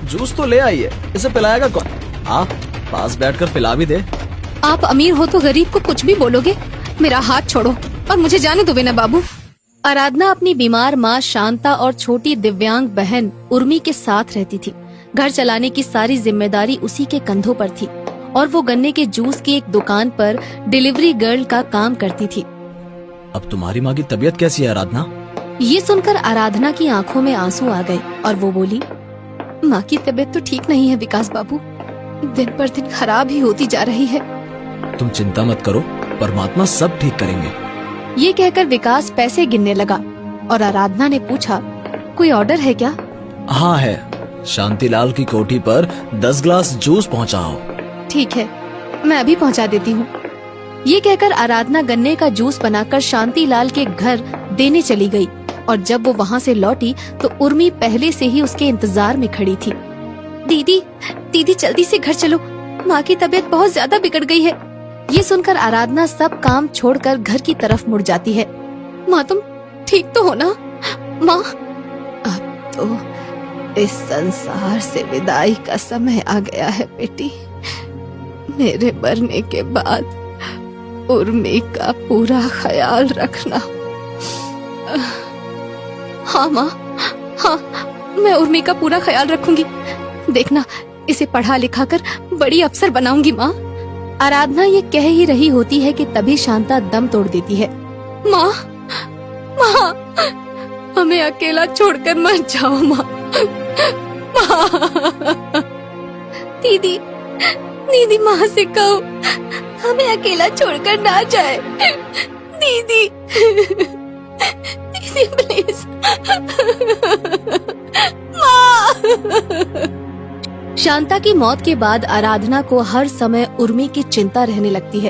Juice तो ले आई है, इसे पिलाएगा कौन? हाँ, पास बैठकर पिला भी दे। आप अमीर हो तो गरीब को कुछ भी बोलोगे। मेरा हाथ छोड़ो और मुझे जाने दो विनय बाबू। आराधना अपनी बीमार माँ शांता और छोटी दिव्यांग बहन उर्मी के साथ रहती थी। घर चलाने की सारी जिम्मेदारी उसी के कंधों पर थी और वो गन्ने के जूस की एक दुकान पर डिलीवरी गर्ल का काम करती थी। अब तुम्हारी माँ की तबीयत कैसी है आराधना? ये सुनकर आराधना की आंखों में आंसू आ गए और वो बोली, माँ की तबीयत तो ठीक नहीं है विकास बाबू, दिन पर दिन खराब ही होती जा रही है। तुम चिंता मत करो, परमात्मा सब ठीक करेंगे। ये कहकर विकास पैसे गिनने लगा और आराधना ने पूछा, कोई ऑर्डर है क्या? हाँ है, शांतिलाल की कोठी पर 10 ग्लास जूस पहुँचाओ। ठीक है, मैं अभी पहुंचा देती हूँ। ये कहकर आराधना गन्ने का जूस बनाकर शांतिलाल के घर देने चली गई और जब वो वहाँ से लौटी तो उर्मी पहले से ही उसके इंतजार में खड़ी थी। दीदी, दीदी जल्दी से घर चलो, माँ की तबीयत बहुत ज्यादा बिगड़ गई है। ये सुनकर आराधना सब काम छोड़कर घर की तरफ मुड़ जाती है। माँ तुम ठीक तो हो ना? माँ, अब तो इस संसार से विदाई का समय आ गया है बेटी। मेरे मरने के बाद उर्मी का पूरा ख्याल रखना। हाँ माँ, हाँ मैं उर्मी का पूरा ख्याल रखूंगी। देखना, इसे पढ़ा लिखा कर बड़ी अफसर बनाऊंगी माँ। आराधना ये कह ही रही होती है कि तभी शांता दम तोड़ देती है। माँ, माँ हमें अकेला छोड़कर मत जाओ माँ। दीदी, दीदी माँ से कहो हमें अकेला छोड़कर ना जाए। दीदी, दीदी प्लीज। माँ। शांता की मौत के बाद आराधना को हर समय उर्मी की चिंता रहने लगती है।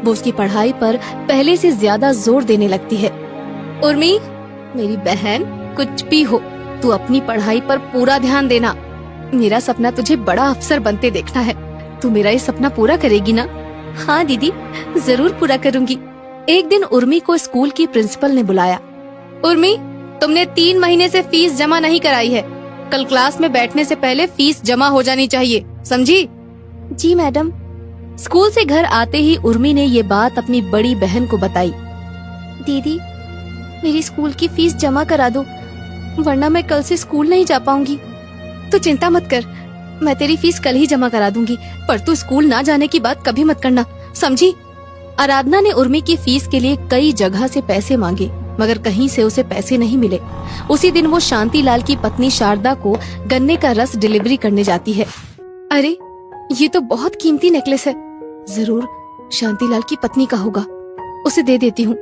वो उसकी पढ़ाई पर पहले से ज्यादा जोर देने लगती है। उर्मी, मेरी बहन, कुछ भी हो तू अपनी पढ़ाई पर पूरा ध्यान देना। मेरा सपना तुझे बड़ा अफसर बनते देखना है। तू मेरा ये सपना पूरा करेगी ना? हाँ दीदी, जरूर पूरा करूंगी। एक दिन उर्मी को स्कूल की प्रिंसिपल ने बुलाया। उर्मी, तुमने 3 महीने से फीस जमा नहीं कराई है। कल क्लास में बैठने से पहले फीस जमा हो जानी चाहिए, समझी? जी मैडम। स्कूल से घर आते ही उर्मी ने ये बात अपनी बड़ी बहन को बताई। दीदी, मेरी स्कूल की फीस जमा करा दो, वरना मैं कल से स्कूल नहीं जा पाऊंगी। तू चिंता मत कर, मैं तेरी फीस कल ही जमा करा दूंगी, पर तू स्कूल ना जाने की बात कभी मत करना, समझी? आराधना ने उर्मी की फीस के लिए कई जगह से पैसे मांगे, मगर कहीं से उसे पैसे नहीं मिले। उसी दिन वो शांतिलाल की पत्नी शारदा को गन्ने का रस डिलीवरी करने जाती है। अरे, ये तो बहुत कीमती नेकलेस है, जरूर शांतिलाल की पत्नी का होगा, उसे दे देती हूँ।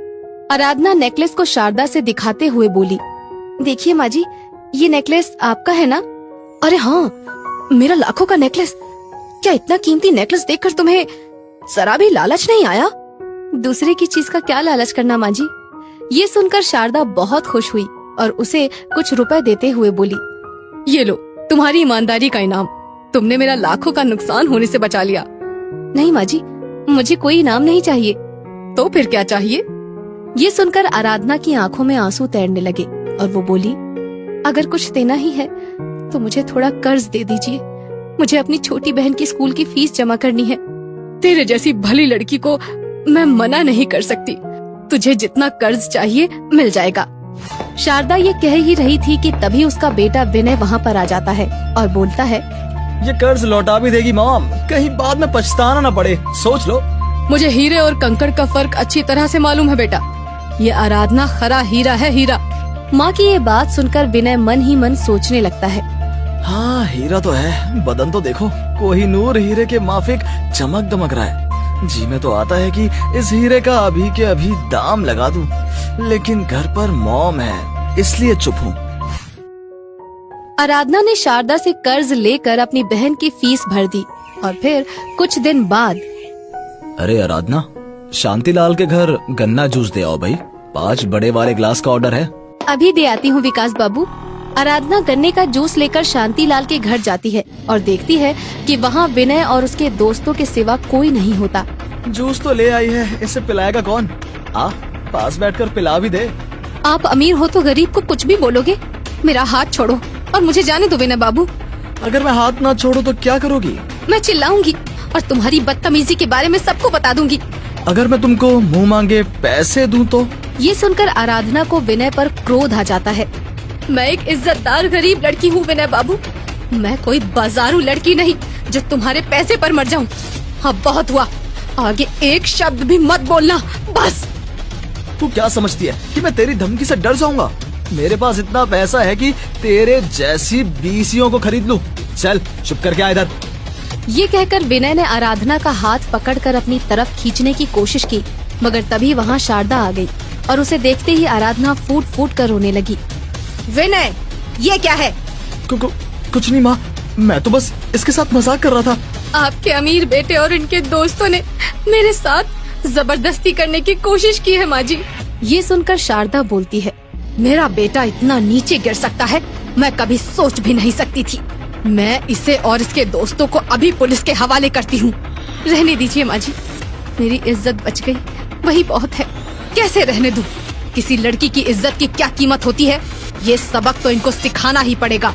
आराधना नेकलेस को शारदा से दिखाते हुए बोली, देखिए माँ जी, ये नेकलेस आपका है ना? अरे हाँ, मेरा लाखों का नेकलेस। क्या इतना कीमती नेकलेस देखकर तुम्हें जरा भी लालच नहीं आया? दूसरे की चीज का क्या लालच करना माँ जी। ये सुनकर शारदा बहुत खुश हुई और उसे कुछ रुपए देते हुए बोली, ये लो तुम्हारी ईमानदारी का इनाम, तुमने मेरा लाखों का नुकसान होने से बचा लिया। नहीं माँ जी, मुझे कोई इनाम नहीं चाहिए। तो फिर क्या चाहिए? ये सुनकर आराधना की आंखों में आंसू तैरने लगे और वो बोली, अगर कुछ देना ही है तो मुझे थोड़ा कर्ज दे दीजिए, मुझे अपनी छोटी बहन की स्कूल की फीस जमा करनी है। तेरे जैसी भली लड़की को मैं मना नहीं कर सकती, तुझे जितना कर्ज चाहिए मिल जाएगा। शारदा ये कह ही रही थी कि तभी उसका बेटा विनय वहाँ पर आ जाता है और बोलता है, ये कर्ज लौटा भी देगी मॉम, कहीं बाद में पछताना न पड़े, सोच लो। मुझे हीरे और कंकड़ का फर्क अच्छी तरह से मालूम है बेटा, ये आराधना खरा हीरा है, हीरा। माँ की ये बात सुनकर विनय मन ही मन सोचने लगता है, हाँ हीरा तो है, बदन तो देखो, कोहिनूर हीरे के माफिक चमक दमक रहा है। जी में तो आता है कि इस हीरे का अभी के अभी दाम लगा दूं, लेकिन घर पर मॉम है इसलिए चुप हूँ। आराधना ने शारदा से कर्ज लेकर अपनी बहन की फीस भर दी और फिर कुछ दिन बाद, अरे आराधना, शांतिलाल के घर गन्ना जूस दे आओ भाई, 5 बड़े वाले ग्लास का ऑर्डर है। अभी दे आती हूँ विकास बाबू। आराधना गन्ने का जूस लेकर शांतिलाल के घर जाती है और देखती है कि वहाँ विनय और उसके दोस्तों के सिवा कोई नहीं होता। जूस तो ले आई है, इसे पिलाएगा कौन? आ, पास बैठकर पिला भी दे। आप अमीर हो तो गरीब को कुछ भी बोलोगे। मेरा हाथ छोड़ो और मुझे जाने दो विनय बाबू। अगर मैं हाथ ना छोड़ू तो क्या करोगी? मैं चिल्लाऊंगी और तुम्हारी बदतमीजी के बारे में सबको बता दूंगी। अगर मैं तुमको मुंह मांगे पैसे दूं तो? ये सुनकर आराधना को विनय पर क्रोध आ जाता है। मैं एक इज्जतदार गरीब लड़की हूँ विनय बाबू, मैं कोई बाजारू लड़की नहीं जो तुम्हारे पैसे पर मर जाऊँ। अब बहुत हुआ, आगे एक शब्द भी मत बोलना, बस। तू क्या समझती है कि मैं तेरी धमकी से डर जाऊंगा? मेरे पास इतना पैसा है कि तेरे जैसी बीसियों को खरीद लूं। चल चुप करके आ इधर। ये कहकर विनय ने आराधना का हाथ पकड़कर अपनी तरफ खींचने की कोशिश की, मगर तभी वहाँ शारदा आ गई और उसे देखते ही आराधना फूट फूट कर रोने लगी। विनय, ये क्या है? कुछ नहीं माँ, मैं तो बस इसके साथ मजाक कर रहा था। आपके अमीर बेटे और इनके दोस्तों ने मेरे साथ जबरदस्ती करने की कोशिश की है माँ जी। ये सुनकर शारदा बोलती है, मेरा बेटा इतना नीचे गिर सकता है, मैं कभी सोच भी नहीं सकती थी। मैं इसे और इसके दोस्तों को अभी पुलिस के हवाले करती हूँ। रहने दीजिए माँ जी, मेरी इज्जत बच गई, वही बहुत है। कैसे रहने दूँ? किसी लड़की की इज्जत की क्या कीमत होती है, ये सबक तो इनको सिखाना ही पड़ेगा।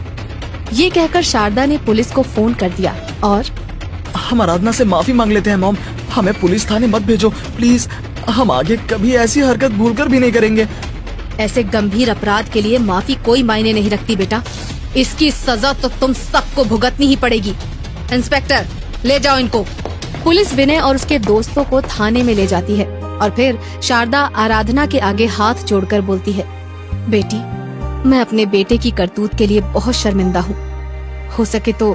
ये कहकर शारदा ने पुलिस को फोन कर दिया और हम आराधना से माफी मांग लेते हैं मॉम, हमें पुलिस थाने मत भेजो प्लीज, हम आगे कभी ऐसी हरकत भूलकर भी नहीं करेंगे। ऐसे गंभीर अपराध के लिए माफी कोई मायने नहीं रखती बेटा, इसकी सजा तो तुम सबको भुगतनी ही पड़ेगी। इंस्पेक्टर, ले जाओ इनको। पुलिस विनय और उसके दोस्तों को थाने में ले जाती है और फिर शारदा आराधना के आगे हाथ जोड़कर बोलती है, बेटी, मैं अपने बेटे की करतूत के लिए बहुत शर्मिंदा हूँ, हो सके तो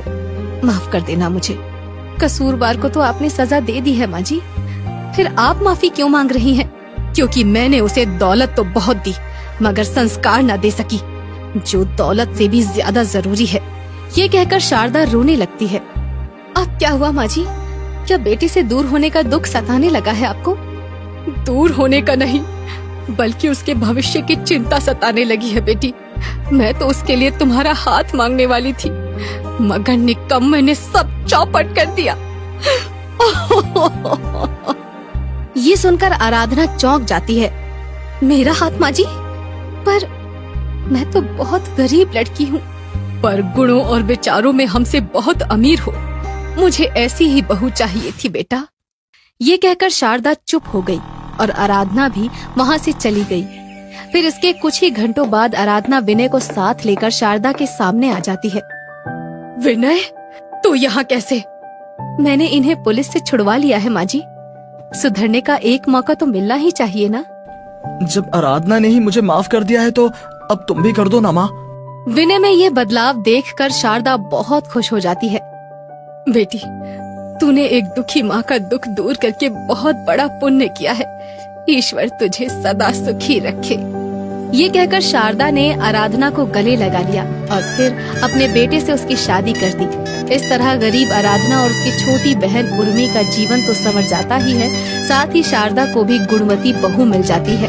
माफ कर देना मुझे। कसूरवार को तो आपने सजा दे दी है माँ जी, फिर आप माफी क्यों मांग रही हैं? क्योंकि मैंने उसे दौलत तो बहुत दी मगर संस्कार न दे सकी, जो दौलत से भी ज्यादा जरूरी है। ये कहकर शारदा रोने लगती है। अब क्या हुआ माँ जी, क्या बेटे से दूर होने का दुख सताने लगा है आपको? दूर होने का नहीं, बल्कि उसके भविष्य की चिंता सताने लगी है बेटी। मैं तो उसके लिए तुम्हारा हाथ मांगने वाली थी, मगर निकम्मे ने सब चौपट कर दिया। ये सुनकर आराधना चौंक जाती है। मेरा हाथ माँ जी? पर मैं तो बहुत गरीब लड़की हूँ, पर गुणों और विचारों में हमसे बहुत अमीर हो। मुझे ऐसी ही बहू चाहिए थी बेटा। ये कहकर शारदा चुप हो गई और आराधना भी वहाँ से चली गई। फिर इसके कुछ ही घंटों बाद आराधना विनय को साथ लेकर शारदा के सामने आ जाती है। विनय, तू यहाँ कैसे? मैंने इन्हें पुलिस से छुड़वा लिया है माँ जी, सुधरने का एक मौका तो मिलना ही चाहिए ना। जब आराधना ने ही मुझे माफ कर दिया है तो अब तुम भी कर दो ना माँ। विनय में ये बदलाव देखकर शारदा बहुत खुश हो जाती है। बेटी, तूने एक दुखी माँ का दुख दूर करके बहुत बड़ा पुण्य किया है, ईश्वर तुझे सदा सुखी रखे। ये कहकर शारदा ने आराधना को गले लगा लिया और फिर अपने बेटे से उसकी शादी कर दी। इस तरह गरीब आराधना और उसकी छोटी बहन उर्मी का जीवन तो संवर जाता ही है, साथ ही शारदा को भी गुणवती बहू मिल जाती है।